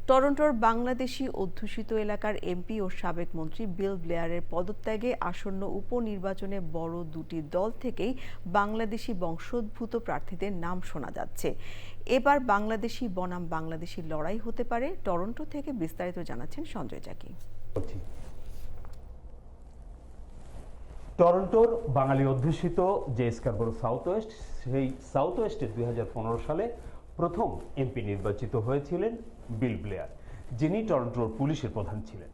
টরন্টোর বাংলাদেশি অধ্যুষিত এলাকার এমপি ও সাবেক মন্ত্রী বিল ব্লেয়ারের পদত্যাগে আসন্ন উপনির্বাচনে বড় দুটি দল থেকেই বাংলাদেশি বংশোদ্ভূত প্রার্থীদের নাম শোনা যাচ্ছে। এবার বাংলাদেশি বনাম বাংলাদেশি লড়াই হতে পারে। টরন্টো থেকে বিস্তারিত জানাচ্ছেন সঞ্জয় চাকি। টরন্টোর বাঙালি অধ্যুষিত যে স্কারবোরো সাউথ ওয়েস্ট, সেই সাউথ ওয়েস্টে 2015 সালে প্রথম এমপি নির্বাচিত হয়েছিলেন বিল ব্লেয়ার, যিনি টরন্টোর পুলিশের প্রধান ছিলেন।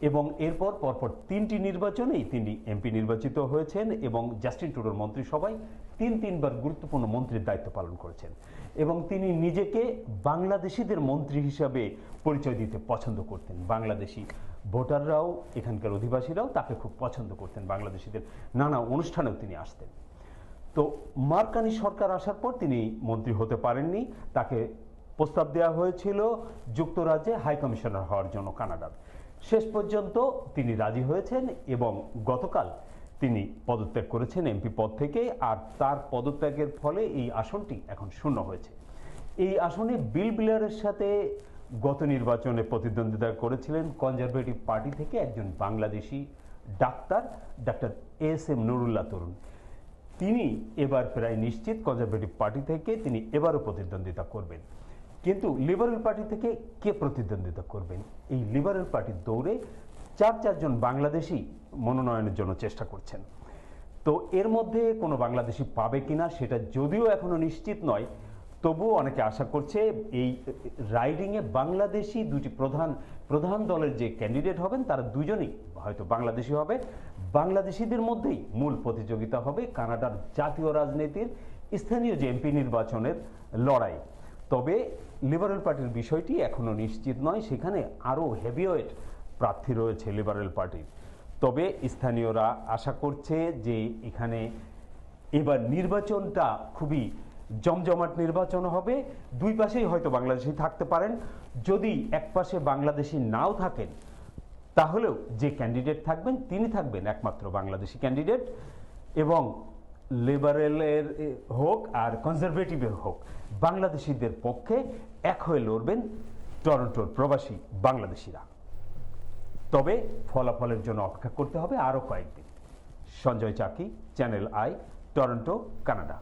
এবং এরপর পরপর তিনটি নির্বাচনেই তিনি এমপি নির্বাচিত হয়েছেন এবং জাস্টিন ট্রুডোর মন্ত্রিসভায় তিনবার গুরুত্বপূর্ণ মন্ত্রীর দায়িত্ব পালন করেছেন। এবং তিনি নিজেকে বাংলাদেশিদের মন্ত্রী হিসাবে পরিচয় দিতে পছন্দ করতেন। বাংলাদেশি ভোটাররাও, এখানকার অধিবাসীরাও তাকে খুব পছন্দ করতেন। বাংলাদেশিদের নানা অনুষ্ঠানেও তিনি আসতেন। তো মার্কানি সরকার আসার পর তিনি মন্ত্রী হতে পারেননি। তাকে প্রস্তাব দেওয়া হয়েছিল যুক্তরাজ্যে হাই কমিশনার হওয়ার জন্য কানাডার। শেষ পর্যন্ত তিনি রাজি হয়েছেন এবং গতকাল তিনি পদত্যাগ করেছেন এমপি পদ থেকে। আর তার পদত্যাগের ফলে এই আসনটি এখন শূন্য হয়েছে। এই আসনে বিল ব্লেয়ারের সাথে গত নির্বাচনে প্রতিদ্বন্দ্বিতা করেছিলেন কনজারভেটিভ পার্টি থেকে একজন বাংলাদেশি ডাক্তার এস.এম. নুরুল্লাহ তরুণ। তিনি এবার প্রায় নিশ্চিত কনজারভেটিভ পার্টি থেকে তিনি এবারও প্রতিদ্বন্দ্বিতা করবেন। কিন্তু লিবারেল পার্টি থেকে কে প্রতিদ্বন্দ্বিতা করবেন? এই লিবারেল পার্টির দৌড়ে চারজন বাংলাদেশি মনোনয়নের জন্য চেষ্টা করছেন। তো এর মধ্যে কোনো বাংলাদেশি পাবে কিনা সেটা যদিও এখনো নিশ্চিত নয়, তবুও অনেকে আশা করছে এই রাইডিংয়ে বাংলাদেশি দুটি প্রধান দলের যে ক্যান্ডিডেট হবেন তারা দুজনেই হয়তো বাংলাদেশি হবে। বাংলাদেশিদের মধ্যেই মূল প্রতিযোগিতা হবে কানাডার জাতীয় রাজনীতির স্থানীয় যে এমপি নির্বাচনের লড়াই। তবে লিবারেল পার্টির বিষয়টি এখনো নিশ্চিত নয়, সেখানে আরও হেভিওয়েট প্রার্থী রয়েছে লিবারেল পার্টির। তবে স্থানীয়রা আশা করছে যে এখানে এবার নির্বাচনটা খুবই জমজমাট নির্বাচন হবে। দুই পাশেই হয়তো বাংলাদেশি থাকতে পারেন। যদি এক পাশে বাংলাদেশি নাও থাকেন, তাহলেও যে ক্যান্ডিডেট থাকবেন তিনি থাকবেন একমাত্র বাংলাদেশি ক্যান্ডিডেট। এবং লিবারেলের হোক আর কনজারভেটিভের হোক, বাংলাদেশিদের পক্ষে এক হয়ে লড়বেন টরন্টোর প্রবাসী বাংলাদেশিরা। তবে ফলাফলের জন্য অপেক্ষা করতে হবে আরও কয়েকদিন। সঞ্জয় চাকি, চ্যানেল আই, টরন্টো, কানাডা।